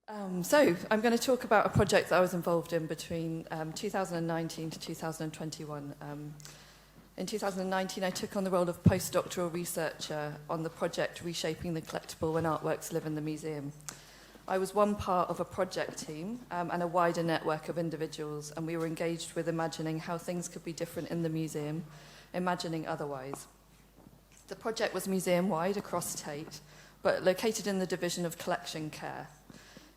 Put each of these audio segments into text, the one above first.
So I'm going to talk about a project that I was involved in between 2019 to 2021. In 2019, I took on the role of postdoctoral researcher on the project Reshaping the Collectible When Artworks Live in the Museum. I was one part of a project team and a wider network of individuals, and we were engaged with imagining how things could be different in the museum, imagining otherwise. The project was museum-wide across Tate, but located in the division of collection care.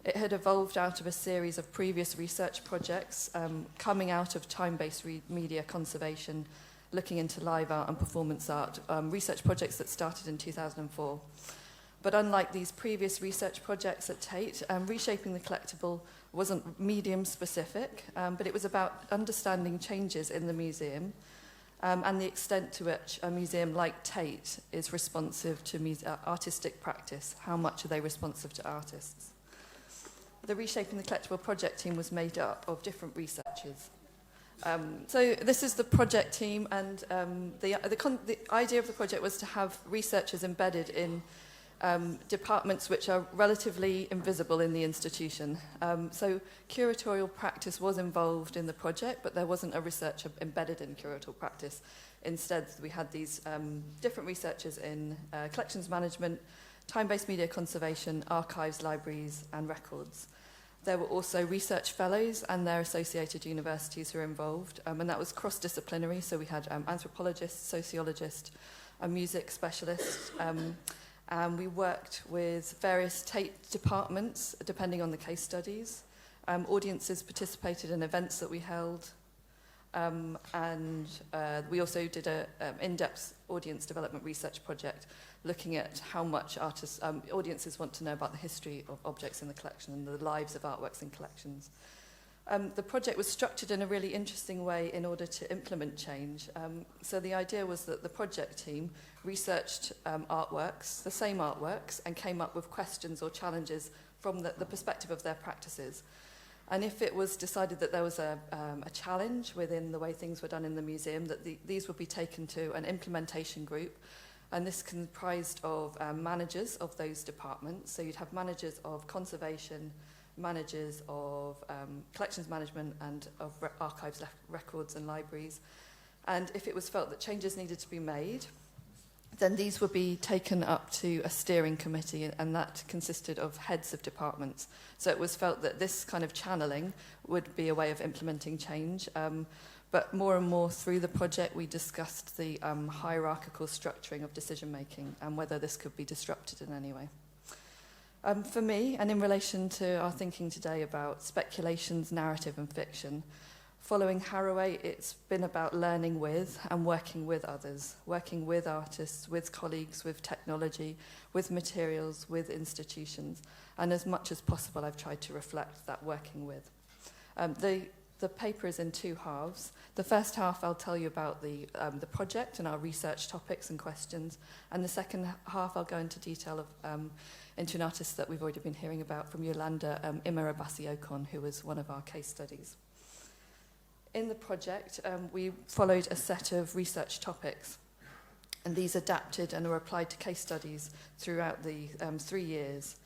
It had evolved out of a series of previous research projects coming out of time-based media conservation, looking into live art and performance art, research projects that started in 2004. But unlike these previous research projects at Tate, Reshaping the Collectible wasn't medium-specific, but it was about understanding changes in the museum and the extent to which a museum like Tate is responsive to artistic practice. How much are they responsive to artists? The Reshaping the Collectible project team was made up of different researchers. So this is the project team, and the idea of the project was to have researchers embedded in departments which are relatively invisible in the institution. So curatorial practice was involved in the project, but there wasn't a researcher embedded in curatorial practice. Instead, we had these different researchers in collections management, time-based media conservation, archives, libraries, and records. There were also research fellows and their associated universities who were involved, and that was cross-disciplinary, so we had anthropologists, sociologists, a music specialist, and we worked with various Tate departments, depending on the case studies. Audiences participated in events that we held, and we also did an in-depth audience development research project looking at how much audiences want to know about the history of objects in the collection and the lives of artworks in collections. The project was structured in a really interesting way in order to implement change. So the idea was that the project team researched artworks, the same artworks, and came up with questions or challenges from the perspective of their practices. And if it was decided that there was a challenge within the way things were done in the museum, that these would be taken to an implementation group. And this comprised of managers of those departments. So you'd have managers of conservation, managers of collections management and of archives, records and libraries. And if it was felt that changes needed to be made, then these would be taken up to a steering committee, and that consisted of heads of departments. So it was felt that this kind of channeling would be a way of implementing change. But more and more through the project, we discussed the hierarchical structuring of decision-making and whether this could be disrupted in any way. For me, and in relation to our thinking today about speculations, narrative and fiction, following Haraway, it's been about learning with and working with others, working with artists, with colleagues, with technology, with materials, with institutions. And as much as possible, I've tried to reflect that working with. The paper is in two halves. The first half, I'll tell you about the project and our research topics and questions. And the second half, I'll go into detail of into an artist that we've already been hearing about from Yolanda, Imera Bassi-Okon, who was one of our case studies. In the project, we followed a set of research topics, and these adapted and were applied to case studies throughout the 3 years.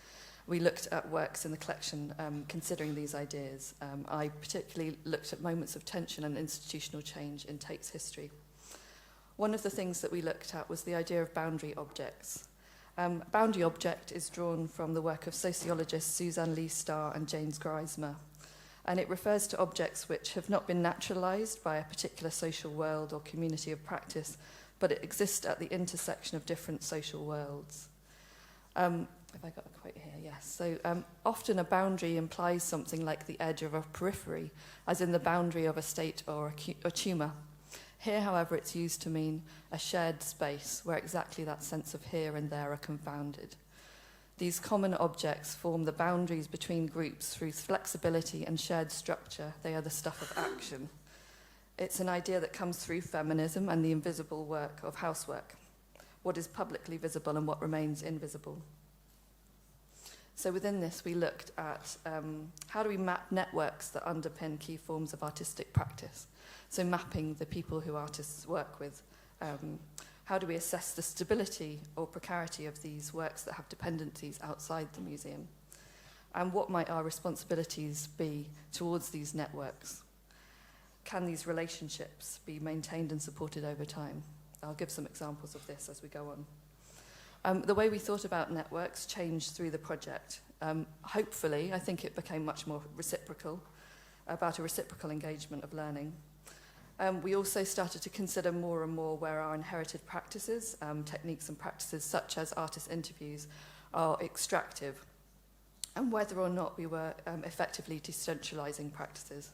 We looked at works in the collection considering these ideas. I particularly looked at moments of tension and institutional change in Tate's history. One of the things that we looked at was the idea of boundary objects. Boundary object is drawn from the work of sociologists Suzanne Lee Starr and James Greismer, and it refers to objects which have not been naturalized by a particular social world or community of practice, but it exists at the intersection of different social worlds. Have I got a quote here? Yes. So often a boundary implies something like the edge of a periphery, as in the boundary of a state or a tumour. Here, however, it's used to mean a shared space where exactly that sense of here and there are confounded. These common objects form the boundaries between groups through flexibility and shared structure. They are the stuff of action. It's an idea that comes through feminism and the invisible work of housework, what is publicly visible and what remains invisible. So within this, we looked at how do we map networks that underpin key forms of artistic practice. So mapping the people who artists work with. How do we assess the stability or precarity of these works that have dependencies outside the museum? And what might our responsibilities be towards these networks? Can these relationships be maintained and supported over time? I'll give some examples of this as we go on. The way we thought about networks changed through the project. Hopefully, I think it became much more reciprocal, about a reciprocal engagement of learning. We also started to consider more and more where our inherited practices, techniques and practices such as artist interviews, are extractive, and whether or not we were effectively decentralizing practices.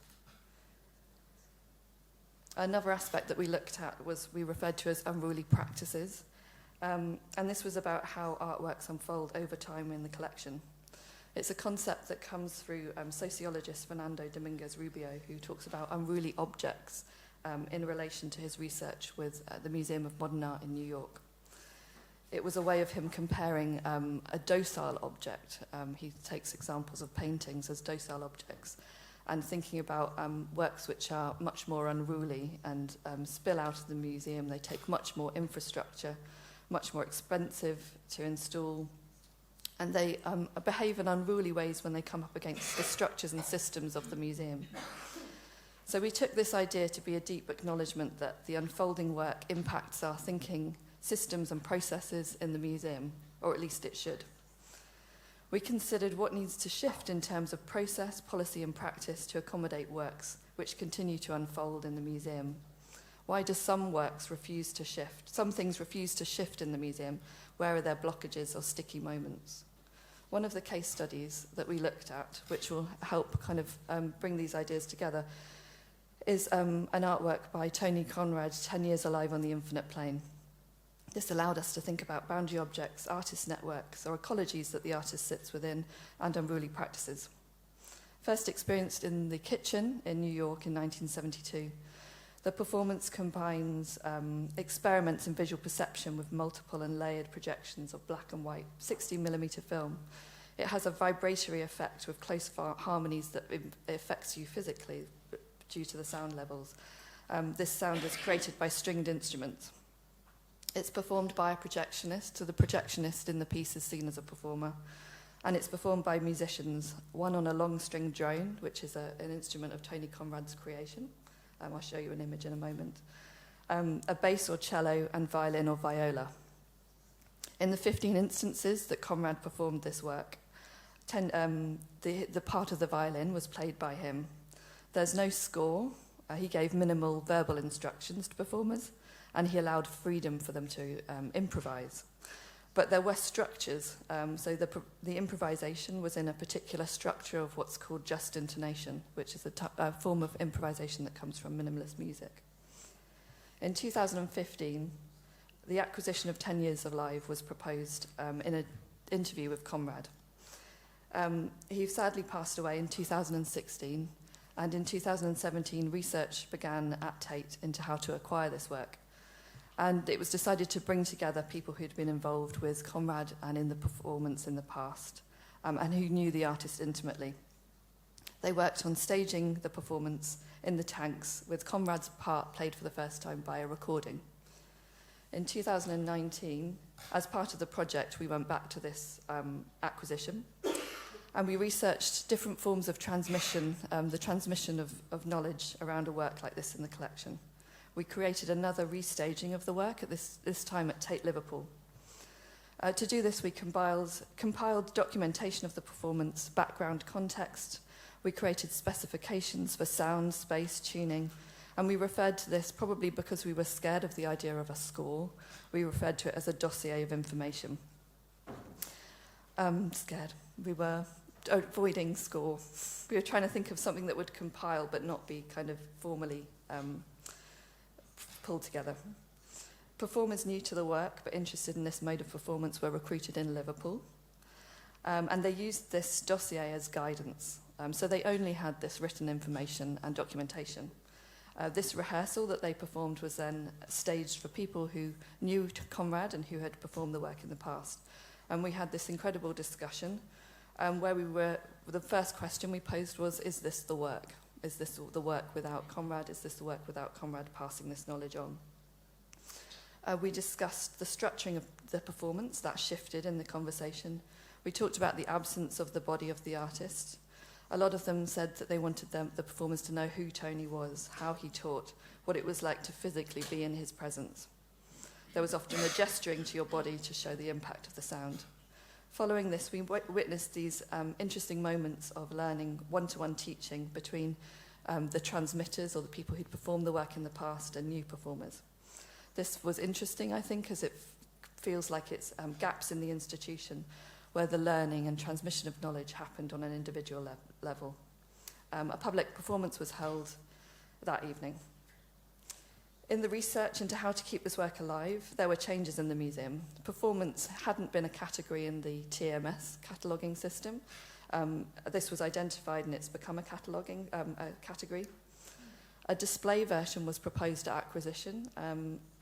Another aspect that we looked at was we referred to as unruly practices, and this was about how artworks unfold over time in the collection. It's a concept that comes through sociologist Fernando Dominguez Rubio, who talks about unruly objects in relation to his research with the Museum of Modern Art in New York. It was a way of him comparing a docile object. He takes examples of paintings as docile objects, and thinking about works which are much more unruly and spill out of the museum. They take much more infrastructure, much more expensive to install, and they behave in unruly ways when they come up against the structures and systems of the museum. So we took this idea to be a deep acknowledgement that the unfolding work impacts our thinking, systems and processes in the museum, or at least it should. We considered what needs to shift in terms of process, policy and practice to accommodate works which continue to unfold in the museum. Why do some works refuse to shift? Some things refuse to shift in the museum. Where are their blockages or sticky moments? One of the case studies that we looked at, which will help kind of bring these ideas together, is an artwork by Tony Conrad, 10 Years Alive on the Infinite Plane. This allowed us to think about boundary objects, artist networks, or ecologies that the artist sits within, and unruly practices. First experienced in the Kitchen in New York in 1972, the performance combines experiments in visual perception with multiple and layered projections of black and white 60mm film. It has a vibratory effect with close harmonies that affects you physically due to the sound levels. This sound is created by stringed instruments. It's performed by a projectionist, so the projectionist in the piece is seen as a performer, and it's performed by musicians, one on a long-string drone, which is an instrument of Tony Conrad's creation. I'll show you an image in a moment. A bass or cello, and violin or viola. In the 15 instances that Conrad performed this work, the part of the violin was played by him. There's no score. He gave minimal verbal instructions to performers, and he allowed freedom for them to improvise. But there were structures, so the improvisation was in a particular structure of what's called just intonation, which is a form of improvisation that comes from minimalist music. In 2015, the acquisition of 10 Years Alive was proposed in an interview with Conrad. He sadly passed away in 2016, and in 2017, research began at Tate into how to acquire this work. And it was decided to bring together people who'd been involved with Conrad and in the performance in the past, and who knew the artist intimately. They worked on staging the performance in the tanks, with Conrad's part played for the first time by a recording. In 2019, as part of the project, we went back to this acquisition, and we researched different forms of transmission, the transmission of knowledge around a work like this in the collection. We created another restaging of the work, at this time at Tate Liverpool. To do this, we compiled documentation of the performance, background context. We created specifications for sound, space, tuning, and we referred to this, probably because we were scared of the idea of a score, we referred to it as a dossier of information. Scared. We were avoiding score. We were trying to think of something that would compile but not be kind of formally pulled together. Performers new to the work but interested in this mode of performance were recruited in Liverpool, and they used this dossier as guidance. So they only had this written information and documentation. This rehearsal that they performed was then staged for people who knew Conrad and who had performed the work in the past. And we had this incredible discussion where the first question we posed was, is this the work? Is this the work without Conrad? Is this the work without Conrad passing this knowledge on? We discussed the structuring of the performance. That shifted in the conversation. We talked about the absence of the body of the artist. A lot of them said that they wanted the performers to know who Tony was, how he taught, what it was like to physically be in his presence. There was often a gesturing to your body to show the impact of the sound. Following this, we witnessed these interesting moments of learning, one-to-one teaching between the transmitters or the people who'd performed the work in the past and new performers. This was interesting, I think, as it feels like it's gaps in the institution where the learning and transmission of knowledge happened on an individual level. A public performance was held that evening. In the research into how to keep this work alive, there were changes in the museum. Performance hadn't been a category in the TMS cataloguing system. This was identified and it's become a cataloguing category. A display version was proposed at acquisition,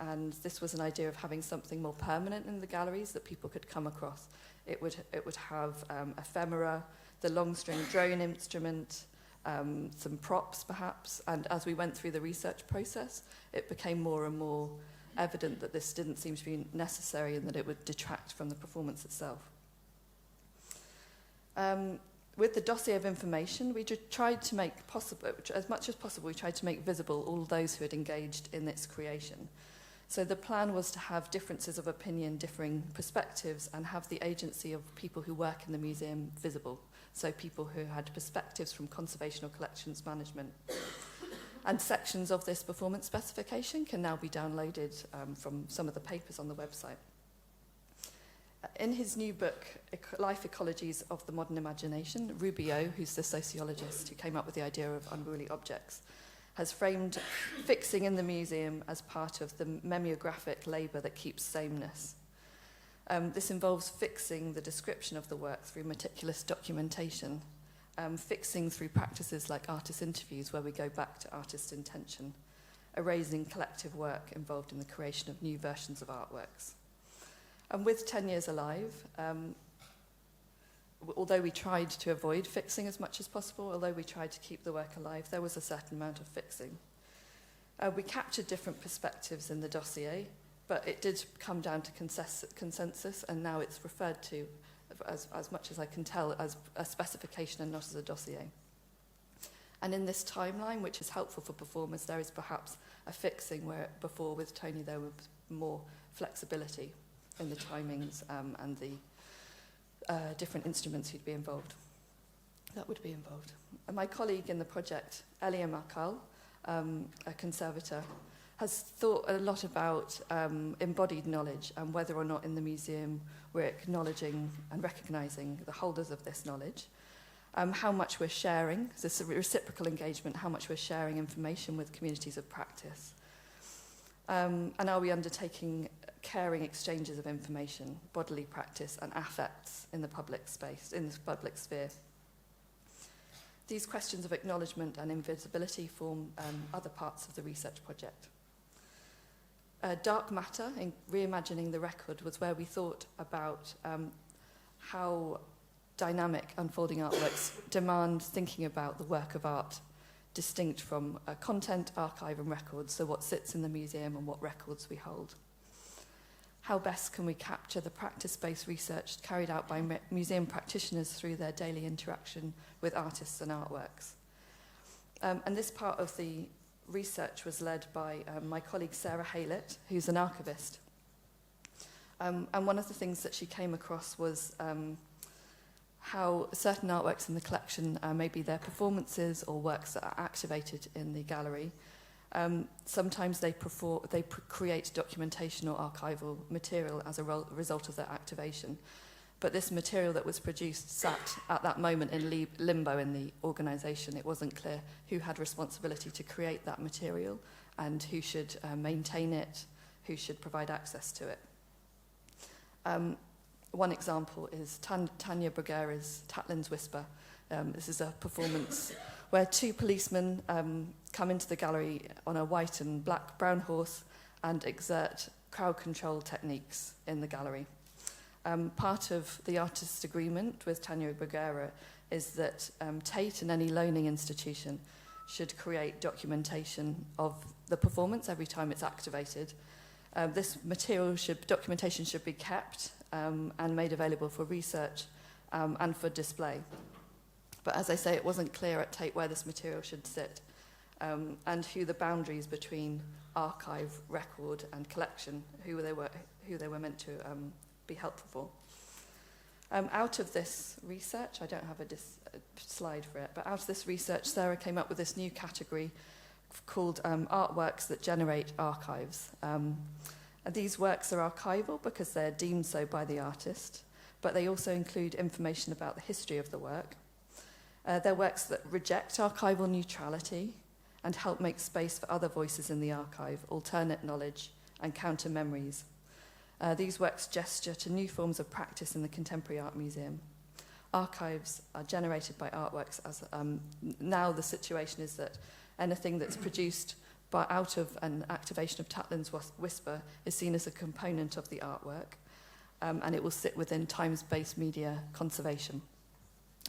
and this was an idea of having something more permanent in the galleries that people could come across. It would have ephemera, the long string drone instrument, some props perhaps, and as we went through the research process, it became more and more evident that this didn't seem to be necessary and that it would detract from the performance itself. With the dossier of information, we tried to make possible, as much as possible, we tried to make visible all those who had engaged in its creation. So the plan was to have differences of opinion, differing perspectives, and have the agency of people who work in the museum visible. So people who had perspectives from conservation or collections management. And sections of this performance specification can now be downloaded from some of the papers on the website. In his new book, Life Ecologies of the Modern Imagination, Rubio, who's the sociologist who came up with the idea of unruly objects, has framed fixing in the museum as part of the memeographic labour that keeps sameness. This involves fixing the description of the work through meticulous documentation, fixing through practices like artist interviews where we go back to artist intention, erasing collective work involved in the creation of new versions of artworks. And with 10 years alive, although we tried to avoid fixing as much as possible, although we tried to keep the work alive, there was a certain amount of fixing. We captured different perspectives in the dossier, but it did come down to consensus, and now it's referred to, as much as I can tell, as a specification and not as a dossier. And in this timeline, which is helpful for performers, there is perhaps a fixing where before with Tony there was more flexibility in the timings and the different instruments that would be involved. And my colleague in the project, Elle, également, a conservator, has thought a lot about embodied knowledge and whether or not in the museum we're acknowledging and recognising the holders of this knowledge, how much we're sharing, this reciprocal engagement, how much we're sharing information with communities of practice, and are we undertaking caring exchanges of information, bodily practice and affects in the public space, in the public sphere. These questions of acknowledgement and invisibility form other parts of the research project. Dark matter, in reimagining the record, was where we thought about how dynamic unfolding artworks demand thinking about the work of art distinct from content, archive and records, so what sits in the museum and what records we hold. How best can we capture the practice-based research carried out by museum practitioners through their daily interaction with artists and artworks? And this part of the research was led by my colleague Sarah Haylett, who's an archivist. And one of the things that she came across was how certain artworks in the collection, maybe their performances or works that are activated in the gallery, sometimes they create documentation or archival material as a result of their activation. But this material that was produced sat at that moment in limbo in the organisation. It wasn't clear who had responsibility to create that material and who should maintain it, who should provide access to it. One example is Tanya Bruguera's Tatlin's Whisper. This is a performance where two policemen come into the gallery on a white and brown horse and exert crowd control techniques in the gallery. Part of the artist's agreement with Tanya Bruguera is that Tate and any loaning institution should create documentation of the performance every time it's activated. This documentation should be kept and made available for research and for display. But as I say, it wasn't clear at Tate where this material should sit, and who the boundaries between archive, record, and collection, who they were meant to be helpful for. Out of this research, I don't have a slide for it, but out of this research, Sarah came up with this new category called artworks that generate archives. And these works are archival because they're deemed so by the artist, but they also include information about the history of the work. They're works that reject archival neutrality and help make space for other voices in the archive, alternate knowledge, and counter memories. These works gesture to new forms of practice in the Contemporary Art Museum. Archives are generated by artworks. Now the situation is that anything that's produced out of an activation of Tatlin's Whisper is seen as a component of the artwork, and it will sit within times-based media conservation.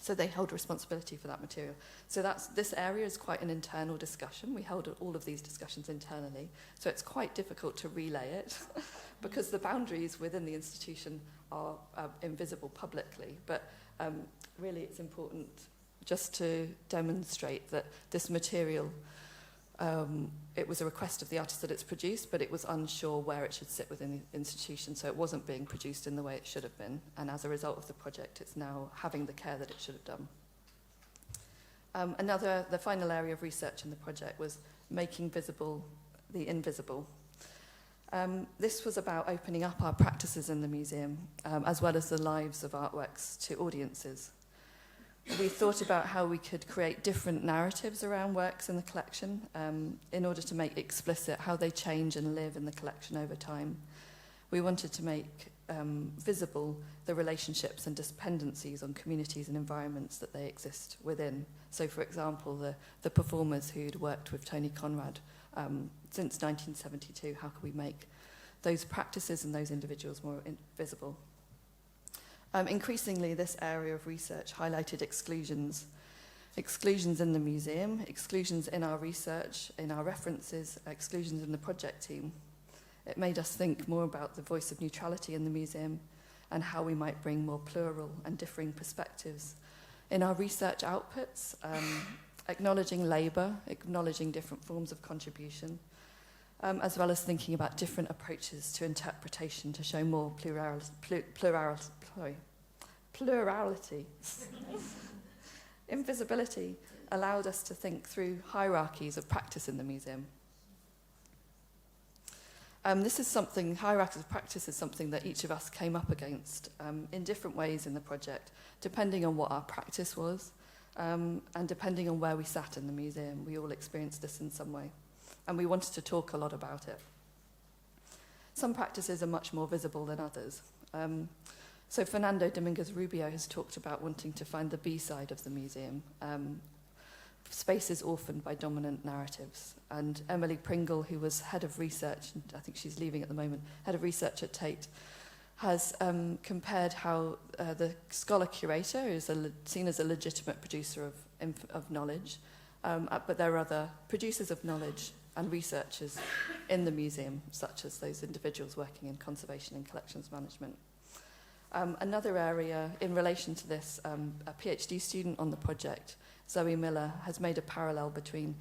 So they hold responsibility for that material. So this area is quite an internal discussion. We held all of these discussions internally. So it's quite difficult to relay it because the boundaries within the institution are invisible publicly. But really it's important just to demonstrate that this material, it was a request of the artist that it's produced, but it was unsure where it should sit within the institution, so it wasn't being produced in the way it should have been. And as a result of the project, it's now having the care that it should have done. The final area of research in the project was making visible the invisible. This was about opening up our practices in the museum, as well as the lives of artworks to audiences. We thought about how we could create different narratives around works in the collection in order to make explicit how they change and live in the collection over time. We wanted to make visible the relationships and dependencies on communities and environments that they exist within. So, for example, the performers who'd worked with Tony Conrad since 1972, how could we make those practices and those individuals more visible? Increasingly, this area of research highlighted exclusions in the museum, exclusions in our research, in our references, exclusions in the project team. It made us think more about the voice of neutrality in the museum and how we might bring more plural and differing perspectives in our research outputs, acknowledging labour, acknowledging different forms of contribution, as well as thinking about different approaches to interpretation to show more plurality. Invisibility allowed us to think through hierarchies of practice in the museum. Hierarchies of practice is something that each of us came up against in different ways in the project, depending on what our practice was, and depending on where we sat in the museum. We all experienced this in some way, and we wanted to talk a lot about it. Some practices are much more visible than others. So Fernando Dominguez Rubio has talked about wanting to find the B side of the museum, spaces orphaned by dominant narratives. And Emily Pringle, who was head of research, and I think she's leaving at the moment, head of research at Tate, has compared how the scholar curator is seen as a legitimate producer of knowledge, but there are other producers of knowledge and researchers in the museum, such as those individuals working in conservation and collections management. Another area in relation to this, a PhD student on the project, Zoe Miller, has made a parallel between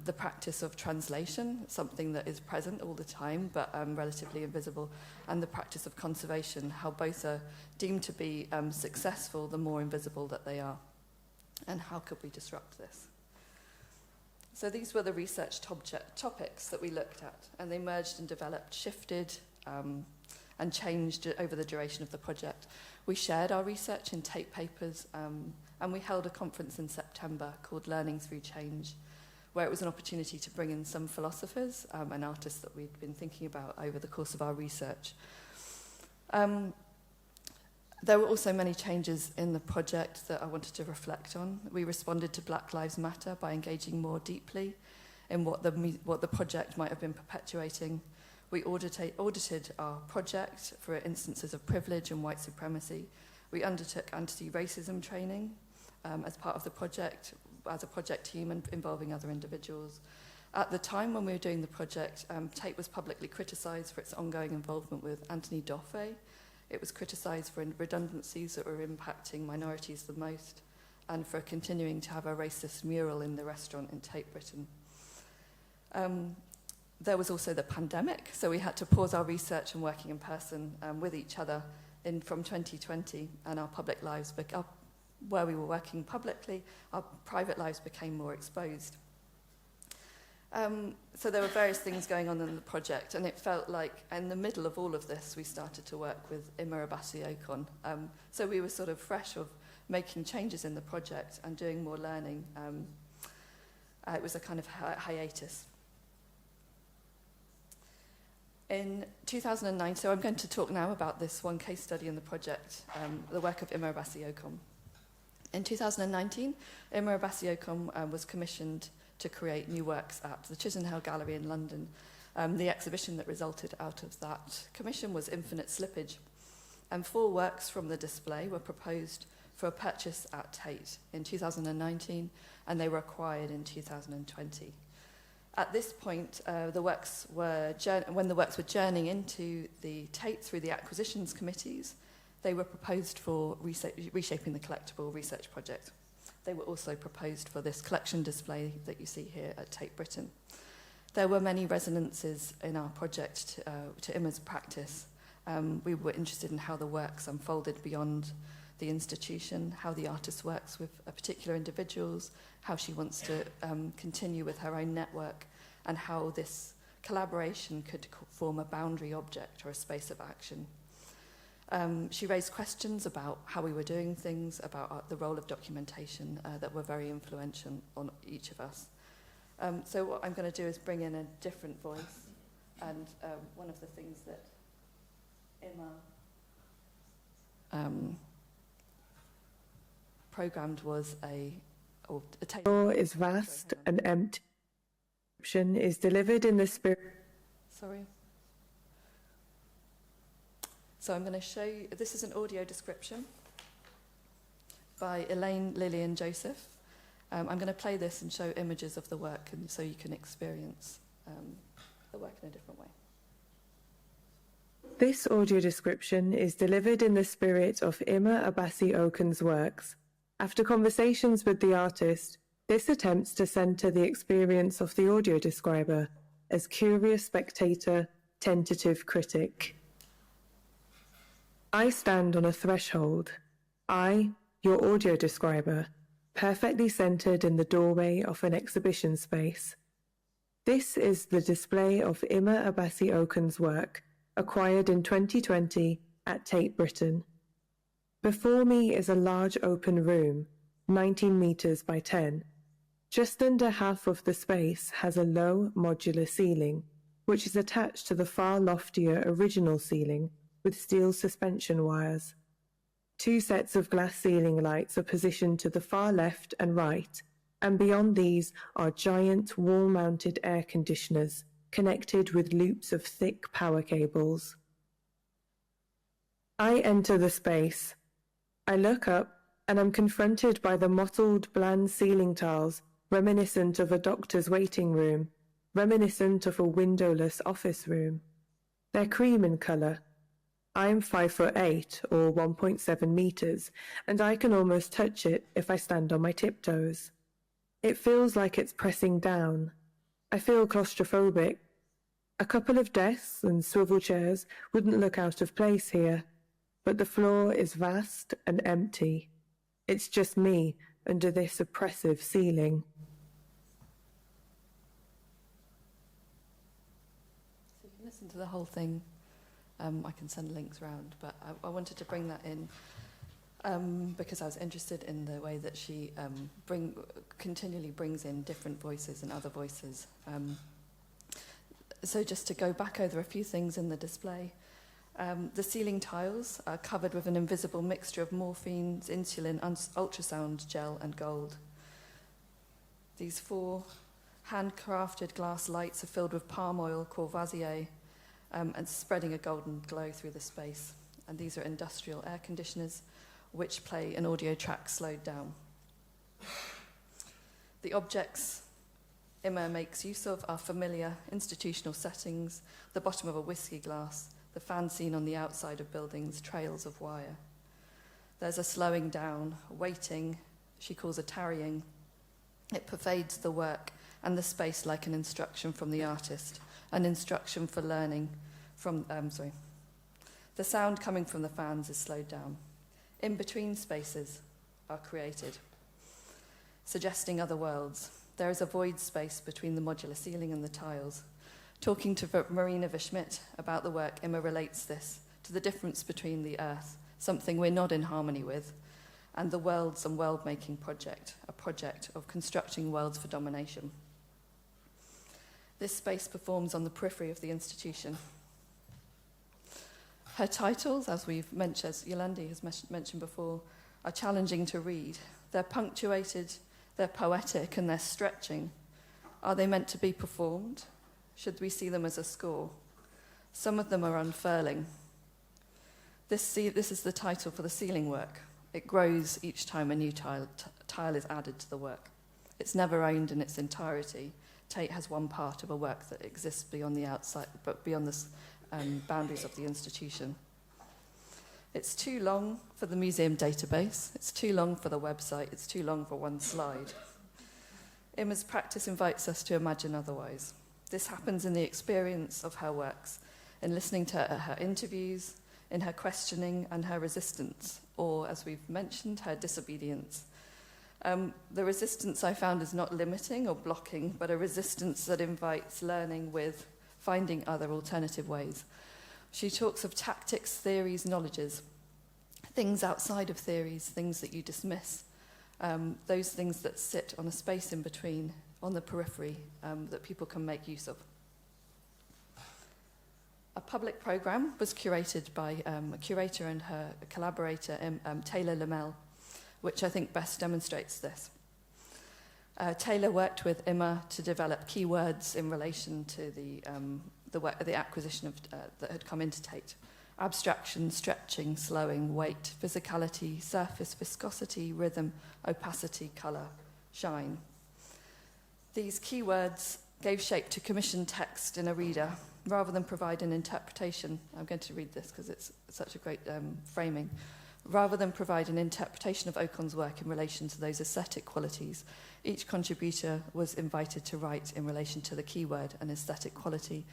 the practice of translation, something that is present all the time but relatively invisible, and the practice of conservation, how both are deemed to be successful the more invisible that they are. And how could we disrupt this? So these were the research topics that we looked at, and they merged and developed, shifted, and changed over the duration of the project. We shared our research in Tate papers, and we held a conference in September called Learning Through Change, where it was an opportunity to bring in some philosophers and artists that we'd been thinking about over the course of our research. There were also many changes in the project that I wanted to reflect on. We responded to Black Lives Matter by engaging more deeply in what the project might have been perpetuating. We audited our project for instances of privilege and white supremacy. We undertook anti-racism training as part of the project, as a project team and involving other individuals. At the time when we were doing the project, Tate was publicly criticised for its ongoing involvement with Anthony Doffey, It was criticised for redundancies that were impacting minorities the most, and for continuing to have a racist mural in the restaurant in Tate Britain. There was also the pandemic, so we had to pause our research and working in person with each other from 2020, and our public lives, where we were working publicly, our private lives became more exposed. So there were various things going on in the project, and it felt like in the middle of all of this, we started to work with Ima Abassi-Okon. So we were sort of fresh of making changes in the project and doing more learning. It was a kind of hiatus. In 2009, so I'm going to talk now about this one case study in the project, the work of Ima Abassi-Okon. In 2019, Ima Abassi-Okon was commissioned to create new works at the Chisenhale Gallery in London. The exhibition that resulted out of that commission was Infinite Slippage, and 4 works from the display were proposed for a purchase at Tate in 2019, and they were acquired in 2020. At this point, when the works were journeying into the Tate through the acquisitions committees, they were proposed for Reshaping the Collectible research project. They were also proposed for this collection display that you see here at Tate Britain. There were many resonances in our project to Ima's practice. We were interested in how the works unfolded beyond the institution, how the artist works with particular individuals, how she wants to continue with her own network, and how this collaboration could form a boundary object or a space of action. She raised questions about how we were doing things, about the role of documentation that were very influential on each of us. So what I'm going to do is bring in a different voice, and one of the things that Ima programmed was a The floor is vast and empty. Is delivered in the spirit. Sorry. So I'm going to show you, this is an audio description by Elaine, Lillian, Joseph. I'm going to play this and show images of the work, and so you can experience the work in a different way. This audio description is delivered in the spirit of Ima Abassi-Okon's works. After conversations with the artist, this attempts to centre the experience of the audio describer as curious spectator, tentative critic. I stand on a threshold. I, your audio describer, perfectly centred in the doorway of an exhibition space. This is the display of Ima Abassi-Okon's work, acquired in 2020 at Tate Britain. Before me is a large open room, 19 metres by 10. Just under half of the space has a low modular ceiling, which is attached to the far loftier original ceiling with steel suspension wires. 2 sets of glass ceiling lights are positioned to the far left and right, and beyond these are giant wall-mounted air conditioners connected with loops of thick power cables. I enter the space. I look up and am confronted by the mottled, bland ceiling tiles reminiscent of a doctor's waiting room, reminiscent of a windowless office room. They're cream in colour. I'm 5'8" or 1.7 metres, and I can almost touch it if I stand on my tiptoes. It feels like it's pressing down. I feel claustrophobic. A couple of desks and swivel chairs wouldn't look out of place here, but the floor is vast and empty. It's just me under this oppressive ceiling. So you can listen to the whole thing. I can send links around, but I wanted to bring that in because I was interested in the way that she continually brings in different voices and other voices. So just to go back over a few things in the display, the ceiling tiles are covered with an invisible mixture of morphines, insulin, ultrasound gel and gold. These 4 handcrafted glass lights are filled with palm oil, Courvoisier, and spreading a golden glow through the space. And these are industrial air conditioners which play an audio track slowed down. The objects Ima makes use of are familiar institutional settings, the bottom of a whiskey glass, the fan seen on the outside of buildings, trails of wire. There's a slowing down, waiting, she calls a tarrying. It pervades the work and the space like an instruction from the artist, an instruction for learning from, The sound coming from the fans is slowed down. In-between spaces are created, suggesting other worlds. There is a void space between the modular ceiling and the tiles. Talking to Marina Schmidt about the work, Emma relates this to the difference between the earth, something we're not in harmony with, and the worlds and world-making project, a project of constructing worlds for domination. This space performs on the periphery of the institution. Her titles, as Yolandi has mentioned before, are challenging to read. They're punctuated, they're poetic, and they're stretching. Are they meant to be performed? Should we see them as a score? Some of them are unfurling. This is the title for the ceiling work. It grows each time a new tile is added to the work. It's never owned in its entirety. Tate has one part of a work that exists beyond the outside, but beyond the boundaries of the institution. It's too long for the museum database. It's too long for the website. It's too long for one slide. Emma's practice invites us to imagine otherwise. This happens in the experience of her works, in listening to her interviews, in her questioning and her resistance, or, as we've mentioned, her disobedience. The resistance I found is not limiting or blocking, but a resistance that invites learning with finding other alternative ways. She talks of tactics, theories, knowledges, things outside of theories, things that you dismiss, those things that sit on a space in between, on the periphery, that people can make use of. A public programme was curated by a curator and her collaborator, Taylor Lamel, which I think best demonstrates this. Taylor worked with Emma to develop keywords in relation to the acquisition that had come into Tate. Abstraction, stretching, slowing, weight, physicality, surface, viscosity, rhythm, opacity, colour, shine. These keywords gave shape to commissioned text in a reader rather than provide an interpretation. I'm going to read this because it's such a great framing. Rather than provide an interpretation of Ocon's work in relation to those aesthetic qualities, each contributor was invited to write in relation to the keyword and aesthetic quality,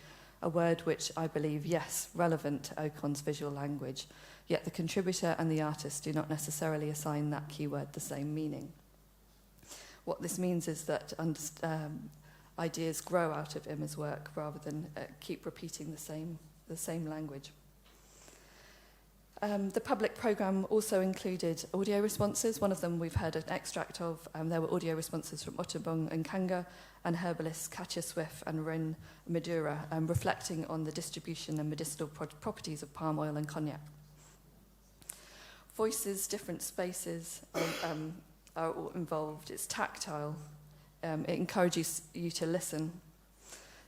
a word which I believe, yes, relevant to Ocon's visual language, yet the contributor and the artist do not necessarily assign that keyword the same meaning. What this means is that ideas grow out of Emma's work rather than keep repeating the same language. The public programme also included audio responses. One of them we've heard an extract of. There were audio responses from Ottobong and Kanga and herbalists Katja Swift and Rin Madura, reflecting on the distribution and medicinal properties of palm oil and cognac. Voices, different spaces are all involved. It's tactile. It encourages you to listen.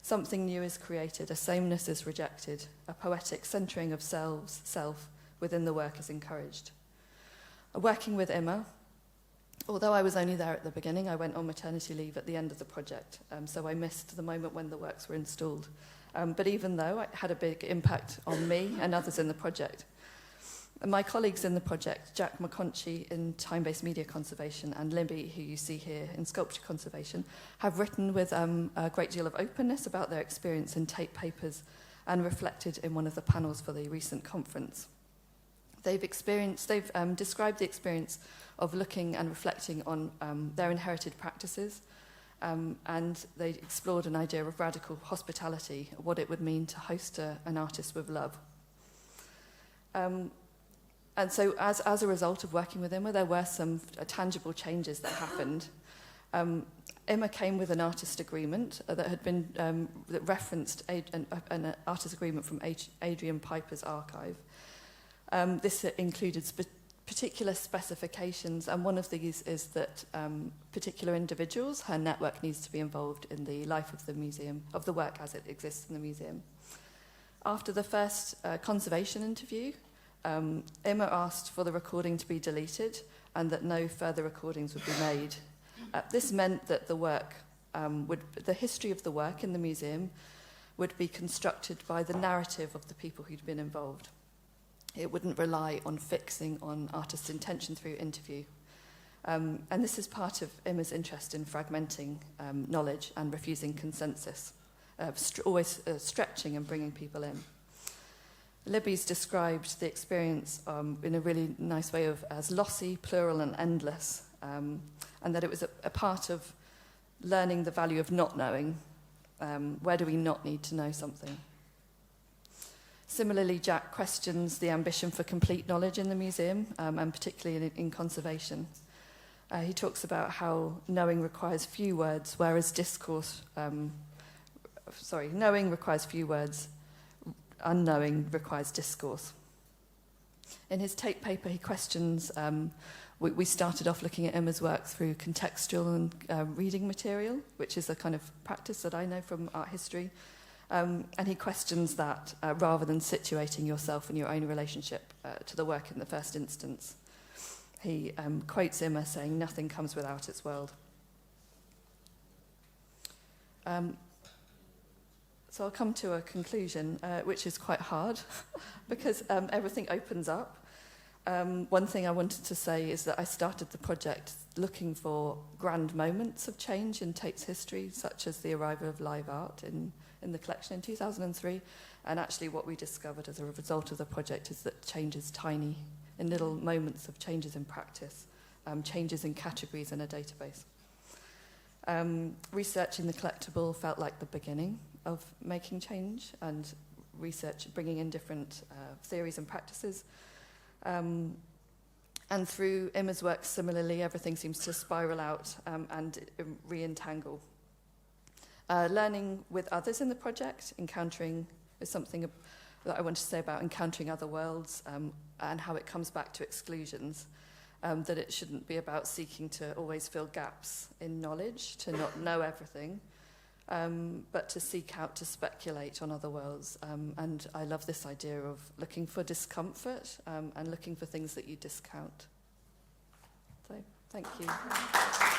Something new is created. A sameness is rejected. A poetic centering of self within the work is encouraged. Working with Emma, although I was only there at the beginning, I went on maternity leave at the end of the project, so I missed the moment when the works were installed. But even though it had a big impact on me and others in the project, my colleagues in the project, Jack McConchie in time-based media conservation and Libby, who you see here in sculpture conservation, have written with a great deal of openness about their experience in Tate papers and reflected in one of the panels for the recent conference. They've described the experience of looking and reflecting on their inherited practices, and they explored an idea of radical hospitality, what it would mean to host an artist with love. And so as a result of working with Emma, there were some tangible changes that happened. Emma came with an artist agreement that had been that referenced an artist agreement from Adrian Piper's archive. This included particular specifications, and one of these is that particular individuals, her network needs to be involved in the life of the museum, of the work as it exists in the museum. After the first conservation interview, Emma asked for the recording to be deleted and that no further recordings would be made. This meant that the work, the history of the work in the museum would be constructed by the narrative of the people who'd been involved. It wouldn't rely on fixing on artist's intention through interview. And this is part of Imma's interest in fragmenting knowledge and refusing consensus, always stretching and bringing people in. Libby's described the experience in a really nice way as lossy, plural and endless, and that it was a part of learning the value of not knowing. Where do we not need to know something? Similarly, Jack questions the ambition for complete knowledge in the museum, and particularly in conservation. He talks about how knowing requires few words, whereas knowing requires few words, unknowing requires discourse. In his Tate paper, he questions, we started off looking at Imma's work through contextual and reading material, which is a kind of practice that I know from art history. And he questions that rather than situating yourself in your own relationship to the work in the first instance. He quotes Imma saying, "Nothing comes without its world." So I'll come to a conclusion, which is quite hard, because everything opens up. One thing I wanted to say is that I started the project looking for grand moments of change in Tate's history, such as the arrival of live art in the collection in 2003. And actually what we discovered as a result of the project is that change is tiny, in little moments of changes in practice, changes in categories in a database. Researching the collectible felt like the beginning of making change, and research bringing in different theories and practices. And through Imma's work, similarly, everything seems to spiral out and re-entangle. Learning with others in the project, encountering, is something that I want to say about encountering other worlds and how it comes back to exclusions. That it shouldn't be about seeking to always fill gaps in knowledge, to not know everything, but to seek out to speculate on other worlds. And I love this idea of looking for discomfort and looking for things that you discount. So, thank you.